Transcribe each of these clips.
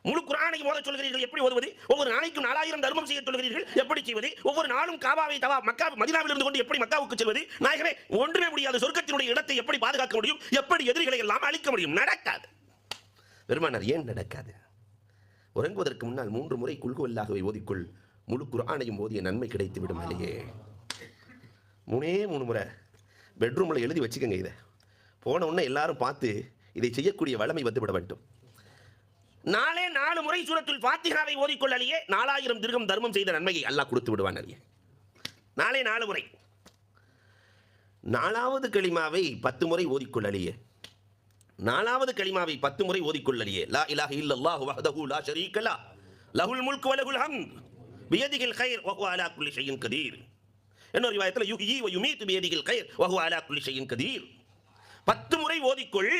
முழு குர்ஆனையும் ஓத சொல்கிறீர்கள், எப்படி ஓதுவது? ஒவ்வொரு நாளைக்கும் 4000 தர்மம் செய்ய சொல்கிறீர்கள், எப்படி செய்வது? ஒவ்வொரு நாளும் காபாவை மக்கா மதீனாவில் இருந்து கொண்டு எப்படி மக்காவுக்கு செல்வது? நாயகமே, ஒன்றுமே முடியாது. சொர்க்கத்தினுடைய இடத்தை எப்படி பாதுகாக்க முடியும்? எப்படி எதிரிகளை எல்லாம் அழிக்க முடியும்? நடக்காது. பெருமானார் ஏன் நடக்காது? உறங்குவதற்கு முன்னால் 3 முறை குல் ஹுவல்லாஹுவை ஓதிக்கொள், முழு குர்ஆனையும் ஓதிய நன்மை கிடைத்து விடும். இல்லையே, 3 முறை பெட்ரூமில் எழுதி வச்சுக்கோங்க. இதை போன உடனே எல்லாரும் பார்த்து இதை செய்யக்கூடிய வளமை வந்துவிட வேண்டும். 4 முறை சூரத்துல் ஃபாத்திஹாவை ஓதிக்கொள்ளலையே 4000 திர்ஹம் தர்மம் செய்த நன்மையை அல்லாஹ் கொடுத்து விடுவான். அலையே 4 முறை. 4வது கலிமாவை 10 முறை ஓதிக்கொள்ளலையே, 4வது கலிமாவை 10 முறை ஓதிக்கொள்ளலையே, லா இலாஹ இல்லல்லாஹு வஹ்தஹு லா ஷரீக லஹ் லஹுல் முல்கு வ லஹுல் ஹம்த் பியதிஹில் கைர் வ ஹுவ அலா குல்லி ஷைஇன் கதீர். இன்னொரு ரிவாயத்தில் யுஹ்யி வ யுமீத்து பியதிஹில் கைர் வ ஹுவ அலா குல்லி ஷைஇன் கதீர். 10 முறை ஓதிக்கொள்.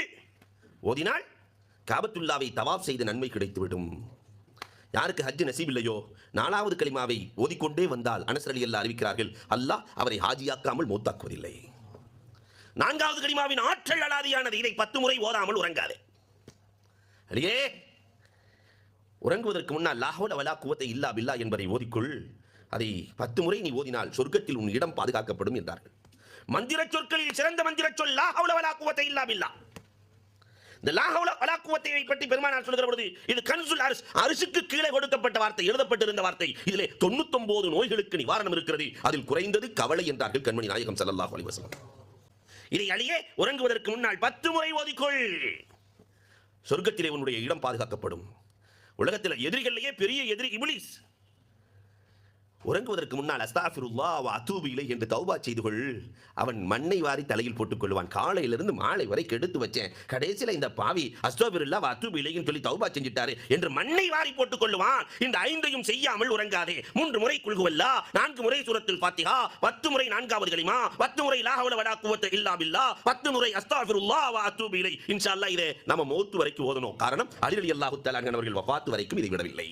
ஓதினால் காபத்துல்லாவை தவாப் செய்த நன்மை கிடைத்துவிடும். யாருக்கு ஹஜ் நசீப் இல்லையோ 4வது கலிமாவை ஓதிக்கொண்டே வந்தால் அனஸ் ரலியல்லாஹு அறிவிக்கிறார்கள், அல்லாஹ் அவரை ஹாஜியாக்காமல் மௌத்தாக்குவதில்லை. 4வது கலிமாவின் ஆற்றல் அலாதியானது. இதை 10 முறை ஓதாமல் உறங்காதே. அடியே, உறங்குவதற்கு முன்னால் லா ஹவ்ல வலா குவத்த இல்லா பில்லாஹ் என்பதை ஓதிக்கொள். அதை 10 முறை நீ ஓதினால் சொர்க்கத்தில் உன் இடம் பாதுகாக்கப்படும் என்றார்கள். மந்திர சொற்களில் சிறந்த மந்திர சொல் லா ஹவ்ல வலா குவத்த இல்லா பில்லாஹ். இந்த லா ஹவ்ல வலா குவத்தை பற்றி பெருமானார் சொல்கிற பொழுது, இது கன்சுல் அர்ஷ், அர்ஷுக்கு கீழே கொடுக்கப்பட்ட வார்த்தை, எழுதப்பட்டிருந்த வார்த்தை. இதிலே 99 நோய்களுக்கு நிவாரணம் இருக்கிறது, அதில் குறைந்தது கவலை என்றார்கள் கண்மணி நாயகம் ஸல்லல்லாஹு அலைஹி வஸல்லம். இதை அழியே உறங்குவதற்கு முன்னால் 10 முறை ஓதிக்கொள். சொர்க்கத்திலே உன்னுடைய இடம் பாதுகாக்கப்படும். உலகத்தில் எதிரிகளிலேயே பெரிய எதிரி இப்லீஸ். உறங்குவதற்கு முன்னால் அஸ்தாஃபிருல்லாஹ் வ அதூபு இலைஹி என்று தௌபா செய்து கொள். அவன் மண்ணை வாரி தலையில் போட்டுக் கொள்வான். காலையிலிருந்து மாலை வரை கெடுத்து வச்சேன், கடைசியில் இந்த பாவி அஸ்தாஃபிருல்லாஹ் வ அதூபு இலைஹின்னு சொல்லி தௌபா செஞ்சிட்டாரு என்று மண்ணை வாரி போட்டுக் கொள்வான். இந்த 5ஐயும் செய்யாமல் உறங்காதே. 3 முறை குல் ஹுவல்லாஹ், 4 முறை சூரத்துல் ஃபாத்திஹா, 10 முறை 4வது கலிமா, 10 முறை லா ஹவ்ல வலா குவத்த இல்லா பில்லாஹ், 10 முறை அஸ்தாஃபிருல்லாஹ் வ அதூபு இலைஹி. இன்ஷா அல்லாஹ் இதை நம்ம மௌத் வரைக்கும் ஓதணும். காரணம், அலி ரலியல்லாஹு தஆலா அவர்கள் வஃபாத் வரைக்கும் இதை விடவில்லை.